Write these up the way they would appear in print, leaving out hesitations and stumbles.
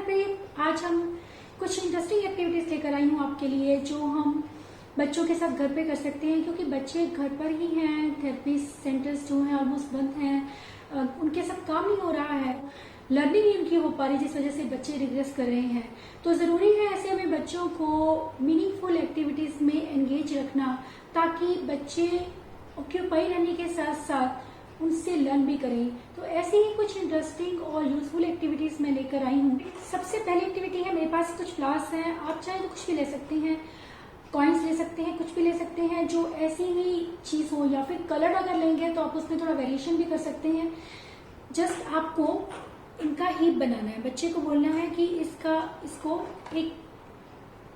पे आज हम कुछ इंटरेस्टिंग एक्टिविटीज लेकर आई हूँ आपके लिए, जो हम बच्चों के साथ घर पे कर सकते हैं, क्योंकि बच्चे घर पर ही हैं। थेरेपी सेंटर्स जो हैं ऑलमोस्ट बंद हैं, उनके साथ काम नहीं हो रहा है, लर्निंग नहीं उनकी हो पा रही, जिस वजह से बच्चे रिग्रेस कर रहे हैं। तो ज़रूरी है ऐसे में बच्चों को मीनिंगफुल एक्टिविटीज़ में एंगेज रखना, ताकि बच्चे ऑक्यूपाई रहने के साथ साथ उनसे लर्न भी करें। तो ऐसी ही कुछ इंटरेस्टिंग और यूजफुल एक्टिविटीज मैं लेकर आई हूँ। सबसे पहली एक्टिविटी है, मेरे पास कुछ फ्लावर्स हैं, आप चाहे तो कुछ भी ले सकते हैं, कॉइन्स ले सकते हैं, कुछ भी ले सकते हैं जो ऐसी ही चीज हो, या फिर कलर अगर लेंगे तो आप उसमें थोड़ा वेरिएशन भी कर सकते हैं। जस्ट आपको इनका हीप बनाना है, बच्चे को बोलना है कि इसको एक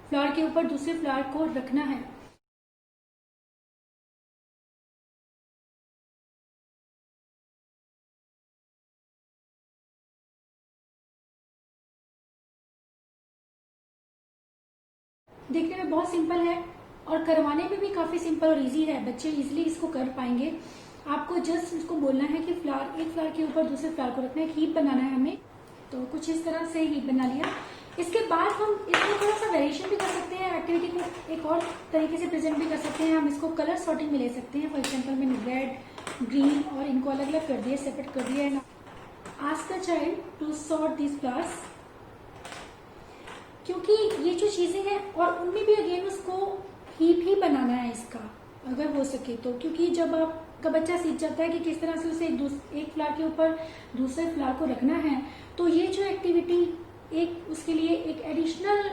फ्लावर के ऊपर दूसरे फ्लावर को रखना है। देखने में बहुत सिंपल है और करवाने में भी काफी सिंपल और इजी है, बच्चे इजीली इसको कर पाएंगे। आपको जस्ट इसको बोलना है कि एक फ्लावर के ऊपर दूसरे फ्लावर को रखना है, एक हीप बनाना है हमें। तो कुछ इस तरह से हीप बना लिया। इसके बाद हम इसमें थोड़ा सा वेरिएशन भी कर सकते हैं, एक्टिविटी को एक और तरीके से प्रेजेंट भी कर सकते हैं। हम इसको कलर सॉर्टिंग में ले सकते हैं। फॉर एग्जाम्पल मैंने रेड, ग्रीन और इनको अलग अलग कर दिया, सेपरेट कर दिया है। Ask the child to sort these flowers, क्योंकि ये जो चीजें हैं और उनमें भी अगेन उसको हीप ही बनाना है इसका, अगर हो सके तो। क्योंकि जब आपका बच्चा सीख जाता है कि किस तरह से उसे एक फ्लावर के ऊपर दूसरे फ्लावर को रखना है, तो ये जो एक्टिविटी एक उसके लिए एक एडिशनल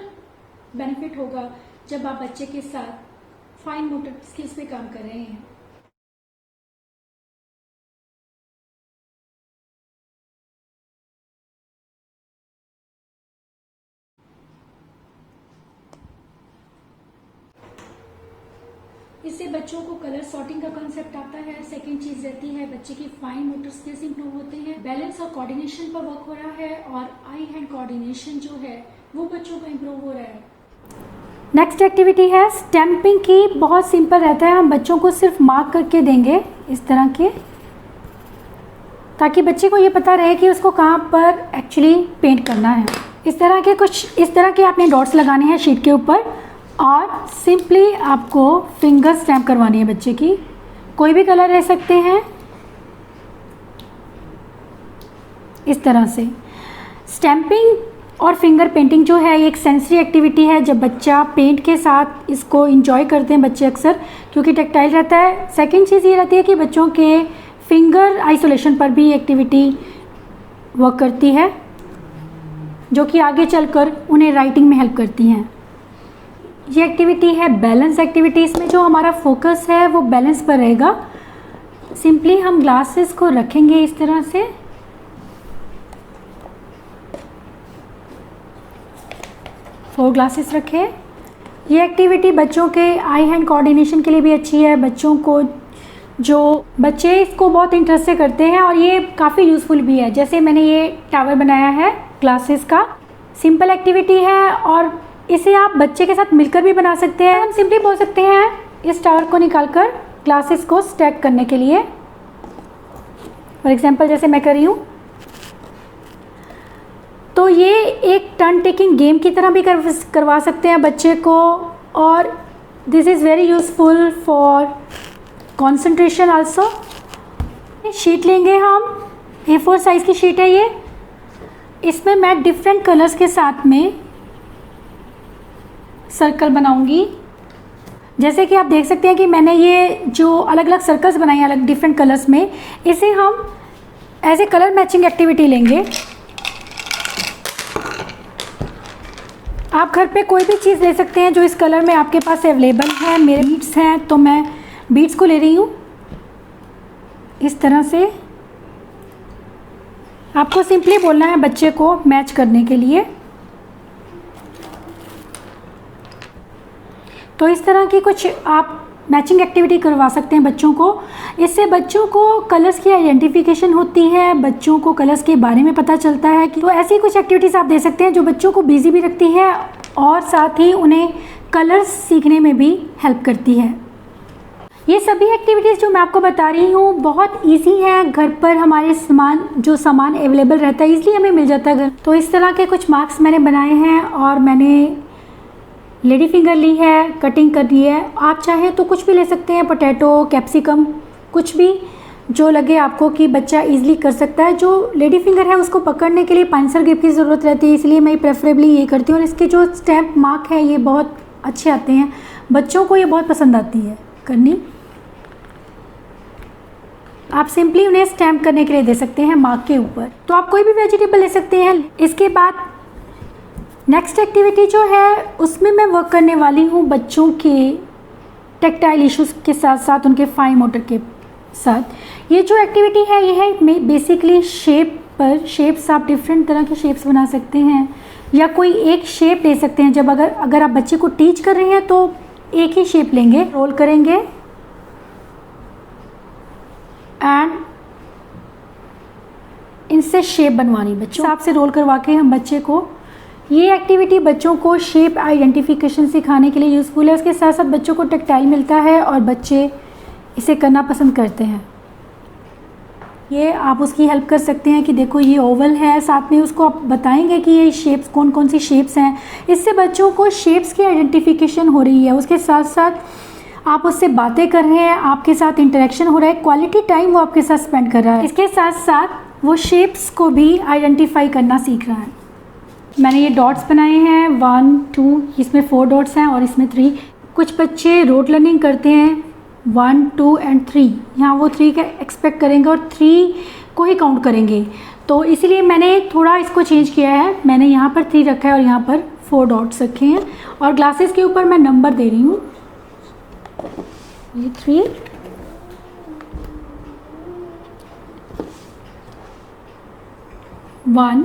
बेनिफिट होगा जब आप बच्चे के साथ फाइन मोटर स्किल्स पे काम कर रहे हैं। इससे बच्चों को कलर सॉर्टिंग का कांसेप्ट आता है। सेकंड चीज रहती है बच्चे की फाइन मोटर स्किल्स इंप्रूव होते हैं, बैलेंस और कोऑर्डिनेशन पर वर्क हो रहा है, और आई हैंड कोऑर्डिनेशन जो है वो बच्चों का इंप्रूव हो रहा है। नेक्स्ट एक्टिविटी है स्टैंपिंग की। बहुत सिंपल रहता है, हम बच्चों को सिर्फ मार्क करके देंगे इस तरह के, ताकि बच्चे को ये पता रहे कि उसको कहाँ पर एक्चुअली पेंट करना है। इस तरह के आपने डॉट्स लगाने हैं शीट के ऊपर, और सिंपली आपको फिंगर स्टैम्प करवानी है बच्चे की। कोई भी कलर ले सकते हैं इस तरह से। स्टैंपिंग और फिंगर पेंटिंग जो है एक सेंसरी एक्टिविटी है। जब बच्चा पेंट के साथ इसको इंजॉय करते हैं बच्चे अक्सर, क्योंकि टेक्टाइल रहता है। सेकंड चीज़ ये रहती है कि बच्चों के फिंगर आइसोलेशन पर भी एक्टिविटी वर्क करती है, जो कि आगे चलकर उन्हें राइटिंग में हेल्प करती हैं। ये एक्टिविटी है बैलेंस एक्टिविटी। इसमें जो हमारा फोकस है वो बैलेंस पर रहेगा। सिंपली हम ग्लासेस को रखेंगे इस तरह से, फोर ग्लासेस रखे। ये एक्टिविटी बच्चों के आई हैंड कोऑर्डिनेशन के लिए भी अच्छी है। बच्चे इसको बहुत इंटरेस्ट से करते हैं, और ये काफ़ी यूज़फुल भी है। जैसे मैंने ये टावर बनाया है ग्लासेस का, सिंपल एक्टिविटी है, और इसे आप बच्चे के साथ मिलकर भी बना सकते हैं। हम सिंपली बोल सकते हैं इस टावर को निकालकर ग्लासेस को स्टैक करने के लिए। फॉर एग्जांपल जैसे मैं कर रही हूँ, तो ये एक टर्न टेकिंग गेम की तरह भी करवा सकते हैं बच्चे को, और this is very useful for concentration also. Sheet लेंगे हम, A4 साइज़ की शीट है ये। इसमें मैं डिफरेंट कलर्स के साथ में सर्कल बनाऊंगी। जैसे कि आप देख सकते हैं कि मैंने ये जो अलग अलग सर्कल्स बनाए हैं अलग डिफरेंट कलर्स में, इसे हम as a colour matching activity लेंगे। आप घर पे कोई भी चीज़ ले सकते हैं जो इस कलर में आपके पास अवेलेबल है। मेरे बीड्स हैं तो मैं बीड्स को ले रही हूँ इस तरह से। आपको सिंपली बोलना है बच्चे को मैच करने के लिए। तो इस तरह की कुछ आप मैचिंग एक्टिविटी करवा सकते हैं बच्चों को। इससे बच्चों को कलर्स की आइडेंटिफिकेशन होती है, बच्चों को कलर्स के बारे में पता चलता है। तो ऐसी कुछ एक्टिविटीज़ आप दे सकते हैं जो बच्चों को बिजी भी रखती है, और साथ ही उन्हें कलर्स सीखने में भी हेल्प करती है। ये सभी एक्टिविटीज़ जो मैं आपको बता रही हूँ बहुत इजी है, घर पर हमारे सामान अवेलेबल रहता है, इसलिए हमें मिल जाता है घर। तो इस तरह के कुछ मार्क्स मैंने बनाए हैं और मैंने लेडी फिंगर ली है, कटिंग कर दी है। आप चाहें तो कुछ भी ले सकते हैं, पोटैटो, कैप्सिकम, कुछ भी जो लगे आपको कि बच्चा इजीली कर सकता है। जो लेडी फिंगर है उसको पकड़ने के लिए पेंसिल ग्रिप की ज़रूरत रहती है, इसलिए मैं प्रेफरेबली ये करती हूँ। और इसके जो स्टैम्प मार्क है ये बहुत अच्छे आते हैं, बच्चों को ये बहुत पसंद आती है करनी। आप सिंपली उन्हें स्टैम्प करने के लिए दे सकते हैं मार्क के ऊपर। तो आप कोई भी वेजिटेबल ले सकते हैं। इसके बाद नेक्स्ट एक्टिविटी जो है उसमें मैं वर्क करने वाली हूँ बच्चों के टेक्टाइल इश्यूज़ के साथ साथ उनके फाइन मोटर के साथ। ये जो एक्टिविटी है ये है बेसिकली शेप्स आप डिफरेंट तरह के शेप्स बना सकते हैं या कोई एक शेप ले सकते हैं। जब अगर आप बच्चे को टीच कर रहे हैं तो एक ही शेप लेंगे, रोल करेंगे एंड इनसे शेप बनवानी बच्चों हिसाब से रोल करवा के हम बच्चे को। ये एक्टिविटी बच्चों को शेप आइडेंटिफिकेशन सिखाने के लिए यूज़फुल है। उसके साथ साथ बच्चों को टेक्टाइल मिलता है और बच्चे इसे करना पसंद करते हैं। ये आप उसकी हेल्प कर सकते हैं कि देखो ये ओवल है, साथ में उसको आप बताएंगे कि ये शेप्स कौन कौन सी शेप्स हैं। इससे बच्चों को शेप्स की आइडेंटिफिकेशन हो रही है। उसके साथ साथ आप उससे बातें कर रहे हैं, आपके साथ इंटरेक्शन हो रहा है, क्वालिटी टाइम वो आपके साथ स्पेंड कर रहा है। इसके साथ साथ वो शेप्स को भी आइडेंटिफाई करना सीख रहा है। मैंने ये डॉट्स बनाए हैं 1 2, इसमें 4 डॉट्स हैं और इसमें 3। कुछ बच्चे रोड लर्निंग करते हैं 1 2 एंड 3, यहाँ वो 3 का एक्सपेक्ट करेंगे और 3 को ही काउंट करेंगे। तो इसीलिए मैंने थोड़ा इसको चेंज किया है। मैंने यहाँ पर 3 रखा है और यहाँ पर 4 डॉट्स रखे हैं और ग्लासेस के ऊपर मैं नंबर दे रही हूँ। ये 3 1,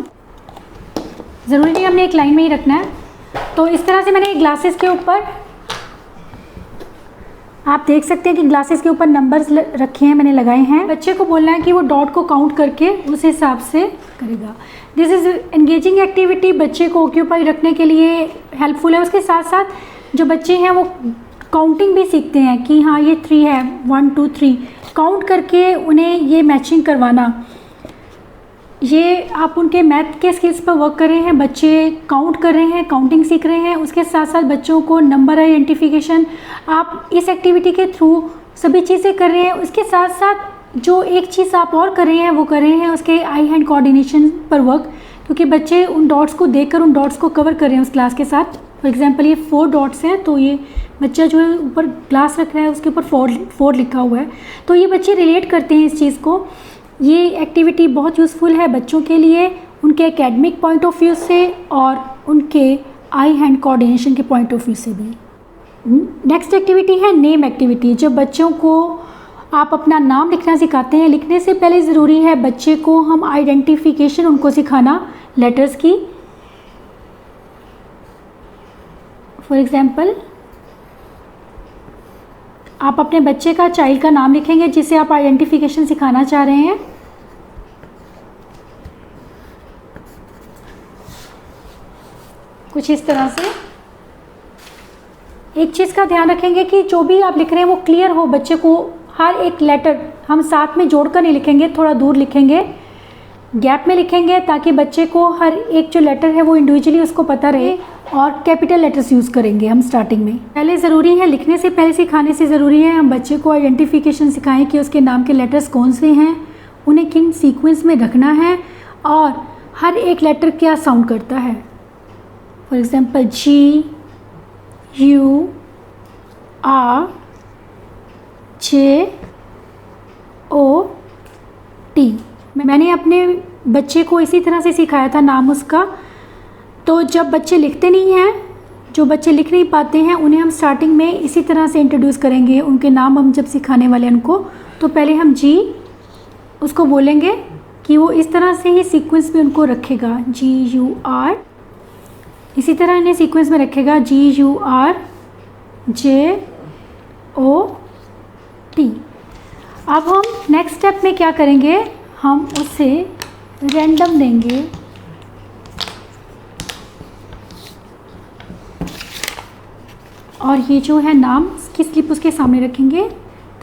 ज़रूरी नहीं हमने एक लाइन में ही रखना है। तो इस तरह से मैंने ग्लासेस के ऊपर आप देख सकते हैं कि ग्लासेस के ऊपर नंबर्स रखे हैं, मैंने लगाए हैं। बच्चे को बोलना है कि वो डॉट को काउंट करके उस हिसाब से करेगा। दिस इज़ एंगेजिंग एक्टिविटी, बच्चे को ऑक्यूपाई रखने के लिए हेल्पफुल है। उसके साथ साथ जो बच्चे हैं वो काउंटिंग भी सीखते हैं कि हाँ ये 3 है, 1 2 3 काउंट करके उन्हें ये मैचिंग करवाना। ये आप उनके मैथ के स्किल्स पर वर्क कर रहे हैं, बच्चे काउंट कर रहे हैं, काउंटिंग सीख रहे हैं। उसके साथ साथ बच्चों को नंबर आइडेंटिफिकेशन आप इस एक्टिविटी के थ्रू सभी चीज़ें कर रहे हैं। उसके साथ साथ जो एक चीज़ आप और कर रहे हैं वो कर रहे हैं उसके आई हैंड कोऑर्डिनेशन पर वर्क, क्योंकि बच्चे उन डॉट्स को देखकर उन डॉट्स को कवर कर रहे हैं उस ग्लास के साथ। फॉर एग्जांपल ये 4 डॉट्स हैं, तो ये बच्चा जो है ऊपर ग्लास रख रहा है उसके ऊपर 4 लिखा हुआ है, तो ये बच्चे रिलेट करते हैं इस चीज़ को। ये एक्टिविटी बहुत यूज़फुल है बच्चों के लिए, उनके एकेडमिक पॉइंट ऑफ व्यू से और उनके आई हैंड कोऑर्डिनेशन के पॉइंट ऑफ व्यू से भी। नेक्स्ट एक्टिविटी है नेम एक्टिविटी। जब बच्चों को आप अपना नाम लिखना सिखाते हैं, लिखने से पहले ज़रूरी है बच्चे को हम आइडेंटिफिकेशन उनको सिखाना लेटर्स की। फॉर एग्जाम्पल आप अपने बच्चे का चाइल्ड का नाम लिखेंगे जिसे आप आइडेंटिफिकेशन सिखाना चाह रहे हैं। कुछ इस तरह से। एक चीज़ का ध्यान रखेंगे कि जो भी आप लिख रहे हैं वो क्लियर हो, बच्चे को हर एक लेटर हम साथ में जोड़कर नहीं लिखेंगे, थोड़ा दूर लिखेंगे, गैप में लिखेंगे, ताकि बच्चे को हर एक जो लेटर है वो इंडिविजुअली उसको पता रहे। और कैपिटल लेटर्स यूज़ करेंगे हम स्टार्टिंग में। पहले ज़रूरी है, लिखने से पहले सिखाने से ज़रूरी है हम बच्चे को आइडेंटिफिकेशन सिखाएं कि उसके नाम के लेटर्स कौन से हैं, उन्हें किन सीक्वेंस में रखना है और हर एक लेटर क्या साउंड करता है। For example G U R J O T। मैंने अपने बच्चे को इसी तरह से सिखाया था नाम उसका। तो जब बच्चे लिखते नहीं हैं, जो बच्चे लिख नहीं पाते हैं, उन्हें हम स्टार्टिंग में इसी तरह से इंट्रोड्यूस करेंगे। उनके नाम हम जब सिखाने वाले उनको, तो पहले हम G उसको बोलेंगे कि वो इस तरह से ही सीक्वेंस में उनको रखेगा, G U R, इसी तरह इन्हें सीक्वेंस में रखेगा G U R J O T। अब हम नेक्स्ट स्टेप में क्या करेंगे, हम उसे रैंडम देंगे। और ये जो है नाम की स्लिप उसके सामने रखेंगे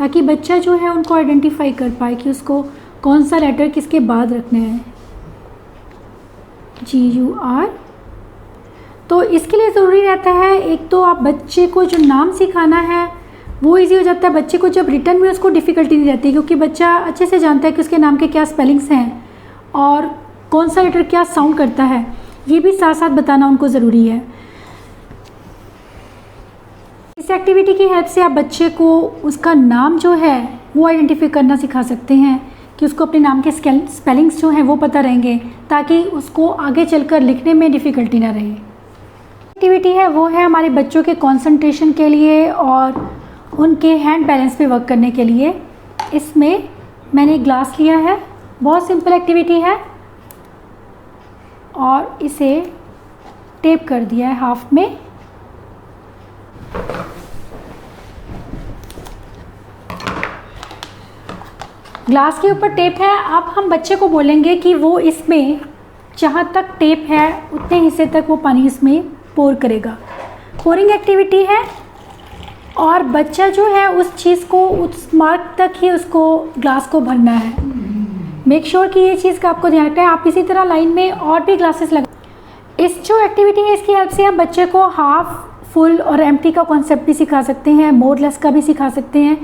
ताकि बच्चा जो है उनको आइडेंटिफाई कर पाए कि उसको कौन सा लेटर किसके बाद रखना है। GUR। तो इसके लिए ज़रूरी रहता है, एक तो आप बच्चे को जो नाम सिखाना है वो इजी हो जाता है, बच्चे को जब रिटर्न में उसको डिफ़िकल्टी नहीं रहती, क्योंकि बच्चा अच्छे से जानता है कि उसके नाम के क्या स्पेलिंग्स हैं और कौन सा लेटर क्या साउंड करता है, ये भी साथ साथ बताना उनको ज़रूरी है। इस एक्टिविटी की हेल्प से आप बच्चे को उसका नाम जो है वो आइडेंटिफाई करना सिखा सकते हैं कि उसको अपने नाम के स्पेलिंग्स जो हैं वो पता रहेंगे, ताकि उसको आगे चलकर लिखने में डिफ़िकल्टी ना रहे। एक्टिविटी है वो है हमारे बच्चों के कंसंट्रेशन के लिए और उनके हैंड बैलेंस पे वर्क करने के लिए। इसमें मैंने ग्लास लिया है, बहुत सिंपल एक्टिविटी है, और इसे टेप कर दिया है हाफ में। ग्लास के ऊपर टेप है। अब हम बच्चे को बोलेंगे कि वो इसमें जहाँ तक टेप है उतने हिस्से तक वो पानी इसमें पोर करेगा। पोरिंग एक्टिविटी है और बच्चा जो है उस चीज़ को उस मार्क तक ही उसको ग्लास को भरना है। मेक श्योर कि ये चीज़ का आपको ध्यान रखना है। आप इसी तरह लाइन में और भी ग्लासेस लगा। इस जो एक्टिविटी है इसकी हेल्प से आप बच्चे को हाफ, फुल और एम्प्टी का कॉन्सेप्ट भी सिखा सकते हैं, मोर लेस का भी सिखा सकते हैं।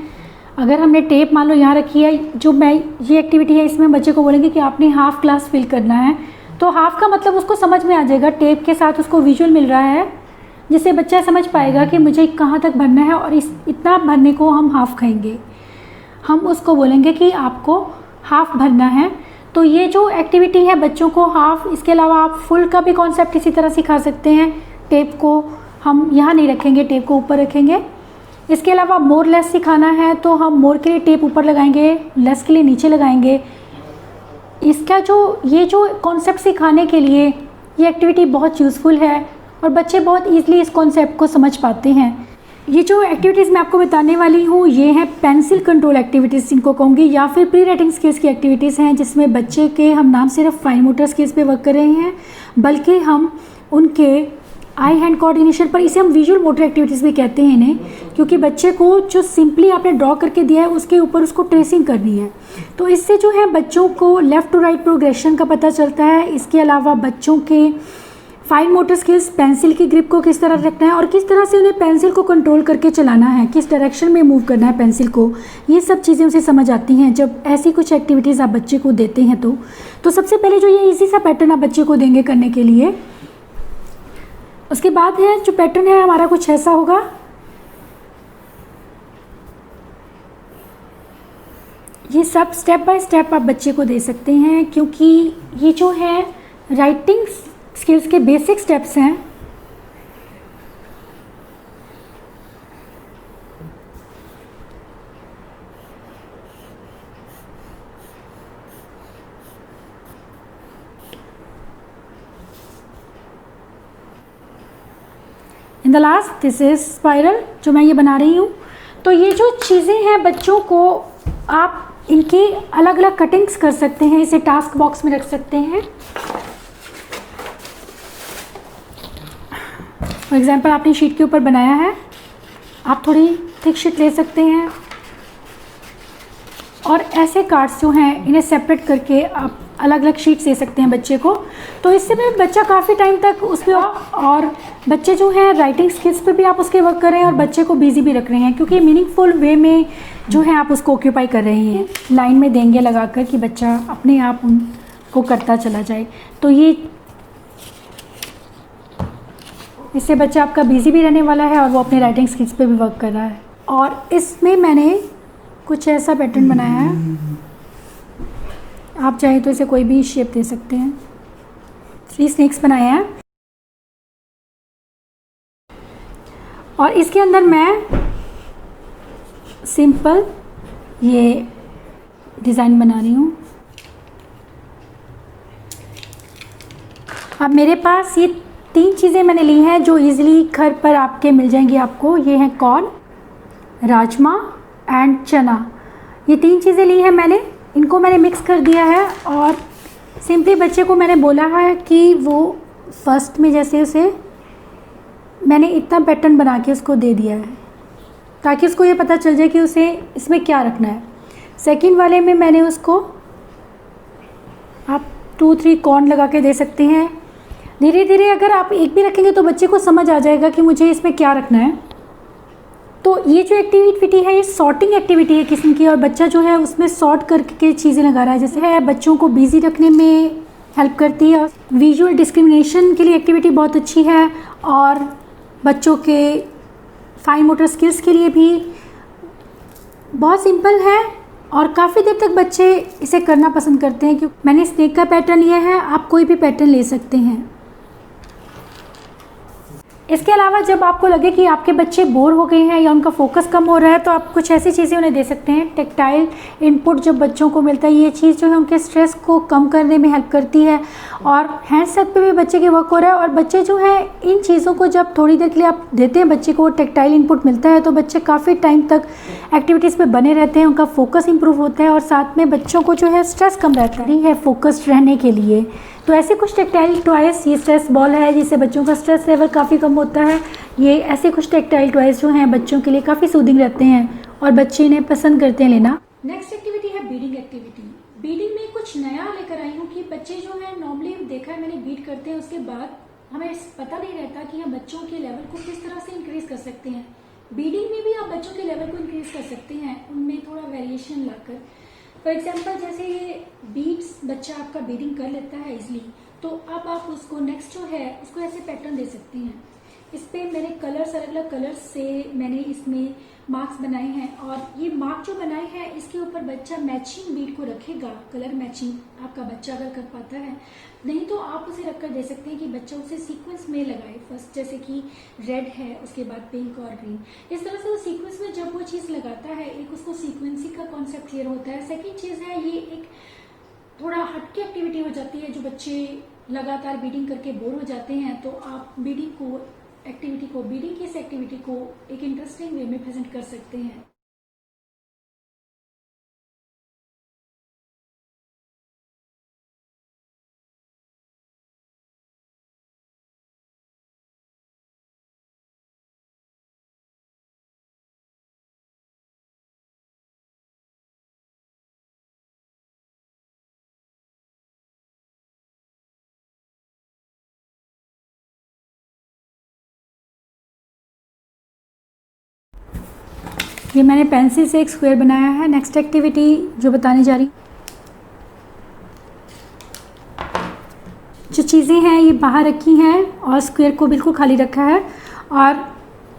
अगर हमने टेप मान लो यहाँ रखी है, जो मैं ये एक्टिविटी है इसमें बच्चे को बोलेंगे कि आपने हाफ ग्लास फिल करना है, तो हाफ का मतलब उसको समझ में आ जाएगा, टेप के साथ उसको विजुअल मिल रहा है, जिससे बच्चा समझ पाएगा कि मुझे कहाँ तक भरना है और इतना भरने को हम हाफ कहेंगे। हम उसको बोलेंगे कि आपको हाफ भरना है। तो ये जो एक्टिविटी है बच्चों को हाफ, इसके अलावा आप फुल का भी कॉन्सेप्ट इसी तरह सिखा सकते हैं। टेप को हम यहाँ नहीं रखेंगे, टेप को ऊपर रखेंगे। इसके अलावा मोर लेस सिखाना है तो हम मोर के लिए टेप ऊपर लगाएंगे, लेस के लिए नीचे लगाएंगे। इसका ये जो कॉन्सेप्ट सिखाने के लिए ये एक्टिविटी बहुत यूज़फुल है और बच्चे बहुत ईजिली इस कॉन्सेप्ट को समझ पाते हैं। ये जो एक्टिविटीज़ मैं आपको बताने वाली हूँ ये हैं पेंसिल कंट्रोल एक्टिविटीज़ इनको कहूँगी, या फिर प्री राइटिंग स्किल्स की एक्टिविटीज़ हैं, जिसमें बच्चे के हम नाम सिर्फ फाइन मोटर स्किल्स पे वर्क कर रहे हैं, बल्कि हम उनके आई हैंड कोऑर्डिनेशन पर, इसे हम विजुअल मोटर एक्टिविटीज़ भी कहते हैं इन्हें, क्योंकि बच्चे को जो सिंपली आपने ड्रॉ करके दिया है उसके ऊपर उसको ट्रेसिंग करनी है। तो इससे जो है बच्चों को लेफ़्ट टू राइट प्रोग्रेशन का पता चलता है। इसके अलावा बच्चों के फाइन मोटर स्किल्स, पेंसिल की ग्रिप को किस तरह रखना है और किस तरह से उन्हें पेंसिल को कंट्रोल करके चलाना है, किस डायरेक्शन में मूव करना है पेंसिल को, ये सब चीज़ें उसे समझ आती हैं जब ऐसी कुछ एक्टिविटीज़ आप बच्चे को देते हैं। तो सबसे पहले जो ये इजी सा पैटर्न आप बच्चे को देंगे करने के लिए, उसके बाद है जो पैटर्न है हमारा कुछ ऐसा होगा। ये सब स्टेप बाय स्टेप आप बच्चे को दे सकते हैं, क्योंकि ये जो है राइटिंग स्किल्स के बेसिक स्टेप्स हैं। In the last this is spiral जो मैं ये बना रही हूँ। तो ये जो चीज़ें हैं बच्चों को आप इनकी अलग अलग कटिंग्स कर सकते हैं, इसे टास्क बॉक्स में रख सकते हैं। फॉर एग्जाम्पल आपने शीट के ऊपर बनाया है, आप थोड़ी थिक शीट ले सकते हैं और ऐसे कार्ड्स जो हैं इन्हें सेपरेट करके आप अलग अलग शीट्स दे सकते हैं बच्चे को। तो इससे भी बच्चा काफ़ी टाइम तक उस पर, और बच्चे जो हैं राइटिंग स्किल्स पे भी आप उसके वर्क कर रहे हैं और बच्चे को बिजी भी रख रहे हैं, क्योंकि मीनिंगफुल वे में जो है आप उसको ऑक्यूपाई कर रहे हैं। लाइन में देंगे लगाकर कि बच्चा अपने आप उनको करता चला जाए। तो ये इससे बच्चा आपका बिजी भी रहने वाला है और वो अपने राइटिंग स्किल्स पे भी वर्क कर रहा है। और इसमें मैंने कुछ ऐसा पैटर्न बनाया है, आप चाहे तो इसे कोई भी शेप दे सकते हैं। 3 स्नेक्स बनाए हैं और इसके अंदर मैं सिंपल ये डिज़ाइन बना रही हूँ। अब मेरे पास ये 3 चीज़ें मैंने ली हैं जो इजीली घर पर आपके मिल जाएंगी आपको। ये हैं कॉर्न, राजमा एंड चना। ये 3 चीज़ें ली हैं मैंने, इनको मैंने मिक्स कर दिया है और सिंपली बच्चे को मैंने बोला है कि वो फर्स्ट में जैसे उसे मैंने इतना पैटर्न बना के उसको दे दिया है। ताकि उसको ये पता चल जाए कि उसे इसमें क्या रखना है। सेकंड वाले में मैंने उसको आप 2-3 कॉर्न लगा के दे सकते हैं। धीरे धीरे अगर आप एक भी रखेंगे तो बच्चे को समझ आ जाएगा कि मुझे इसमें क्या रखना है। तो ये जो एक्टिविटी है ये सॉर्टिंग एक्टिविटी है किस्म की, और बच्चा जो है उसमें सॉर्ट करके चीज़ें लगा रहा है, जैसे है बच्चों को बिजी रखने में हेल्प करती है। विजुअल डिस्क्रिमिनेशन के लिए एक्टिविटी बहुत अच्छी है, और बच्चों के फाइन मोटर स्किल्स के लिए भी बहुत सिंपल है और काफ़ी देर तक बच्चे इसे करना पसंद करते हैं। क्योंकि मैंने स्नेक का पैटर्न लिया है, आप कोई भी पैटर्न ले सकते हैं। इसके अलावा जब आपको लगे कि आपके बच्चे बोर हो गए हैं या उनका फोकस कम हो रहा है तो आप कुछ ऐसी चीज़ें उन्हें दे सकते हैं। टेक्टाइल इनपुट जब बच्चों को मिलता है, ये चीज़ जो है उनके स्ट्रेस को कम करने में हेल्प करती है, और हैंडसेट पे भी बच्चे के वर्क हो रहा है। और बच्चे जो है इन चीज़ों को जब थोड़ी देर के लिए आप देते हैं, बच्चे को टेक्टाइल इनपुट मिलता है तो बच्चे काफ़ी टाइम तक एक्टिविटीज़ पे बने रहते हैं, उनका फोकस इंप्रूव होता है, और साथ में बच्चों को जो है स्ट्रेस कम रहता है फोकस्ड रहने के लिए। तो ऐसे कुछ टेक्टाइल टॉयस, ये स्ट्रेस बॉल है जिससे बच्चों का स्ट्रेस लेवल काफ़ी कम होता है। ये ऐसे कुछ टेक्टाइल टॉयस जो हैं बच्चों के लिए काफ़ी सूदिंग रहते हैं और बच्चे इन्हें पसंद करते हैं लेना। नेक्स्ट एक्टिविटी है बीडिंग एक्टिविटी। बीडिंग में कुछ नया लेकर आई हूँ कि बच्चे जो है नॉर्मली देखा है मैंने बीड करते हैं, उसके बाद हमें पता नहीं रहता कि हम बच्चों के लेवल को किस तरह से इंक्रीज कर सकते हैं। बीडिंग में भी आप बच्चों के लेवल को इंक्रीज कर सकते हैं, उनमें थोड़ा वेरिएशन लाकर। फॉर एग्जाम्पल जैसे ये बीड्स बच्चा आपका बीडिंग कर लेता है इजली, तो अब आप उसको नेक्स्ट जो है उसको ऐसे पैटर्न दे सकते हैं। इस पे मैंने कलर्स, अलग अलग कलर्स से मैंने इसमें मार्क्स बनाए हैं, और ये मार्क जो बनाए हैं इसके ऊपर बच्चा मैचिंग बीड को रखेगा। कलर मैचिंग आपका बच्चा अगर कर पाता है, नहीं तो आप उसे रखकर दे सकते हैं कि बच्चा उसे सीक्वेंस में लगाए। फर्स्ट जैसे कि रेड है, उसके बाद पिंक और ग्रीन, इस तरह से वो सीक्वेंस में जब वो चीज़ लगाता है, एक उसको सीक्वेंसिंग का कॉन्सेप्ट क्लियर होता है। सेकेंड चीज़ है, ये एक थोड़ा हटके एक्टिविटी हो जाती है। जो बच्चे लगातार बीडिंग करके बोर हो जाते हैं, तो आप बीडिंग की इस एक्टिविटी को एक इंटरेस्टिंग वे में प्रेजेंट कर सकते हैं। ये मैंने पेंसिल से एक स्क्वायर बनाया है। नेक्स्ट एक्टिविटी जो बताने जा रही हूँ, जो चीज़ें हैं ये बाहर रखी हैं और स्क्वायर को बिल्कुल खाली रखा है, और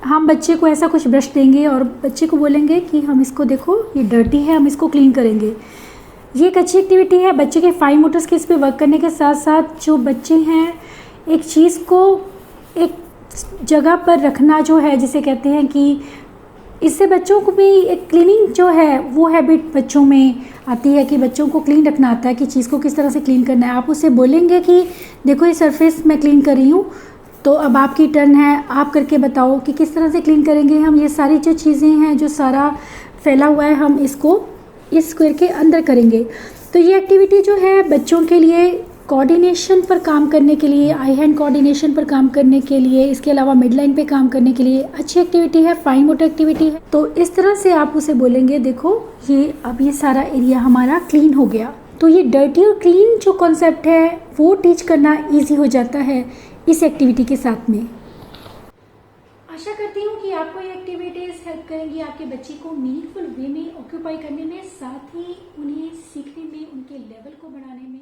हम बच्चे को ऐसा कुछ ब्रश देंगे और बच्चे को बोलेंगे कि हम इसको, देखो ये डर्टी है, हम इसको क्लीन करेंगे। ये एक अच्छी एक्टिविटी है बच्चे के फाइन मोटर स्किल्स पे वर्क करने के साथ साथ। जो बच्चे हैं एक चीज़ को एक जगह पर रखना जो है, जिसे कहते हैं कि इससे बच्चों को भी एक क्लीनिंग जो है वो हैबिट बच्चों में आती है कि बच्चों को क्लीन रखना आता है कि चीज़ को किस तरह से क्लीन करना है। आप उससे बोलेंगे कि देखो ये सरफेस मैं क्लीन कर रही हूँ, तो अब आपकी टर्न है, आप करके बताओ कि किस तरह से क्लीन करेंगे हम। ये सारी जो चीज़ें हैं, जो सारा फैला हुआ है, हम इसको इस स्क्वायर के अंदर करेंगे। तो ये एक्टिविटी जो है बच्चों के लिए कोऑर्डिनेशन पर काम करने के लिए, आई हैंड कोऑर्डिनेशन पर काम करने के लिए, इसके अलावा मिड लाइन पे काम करने के लिए अच्छी एक्टिविटी है, फाइन मोटर एक्टिविटी है। तो इस तरह से आप उसे बोलेंगे, देखो ये अब ये सारा एरिया हमारा क्लीन हो गया। तो ये डर्टी और क्लीन जो कॉन्सेप्ट है वो टीच करना ईजी हो जाता है इस एक्टिविटी के साथ में। आशा करती हूँ कि आपको ये एक्टिविटीज़ हेल्प करेंगी आपके बच्चे को मीनिंगफुल वे में ऑक्यूपाई करने में, साथ ही उन्हें सीखने में, उनके लेवल को बढ़ाने में।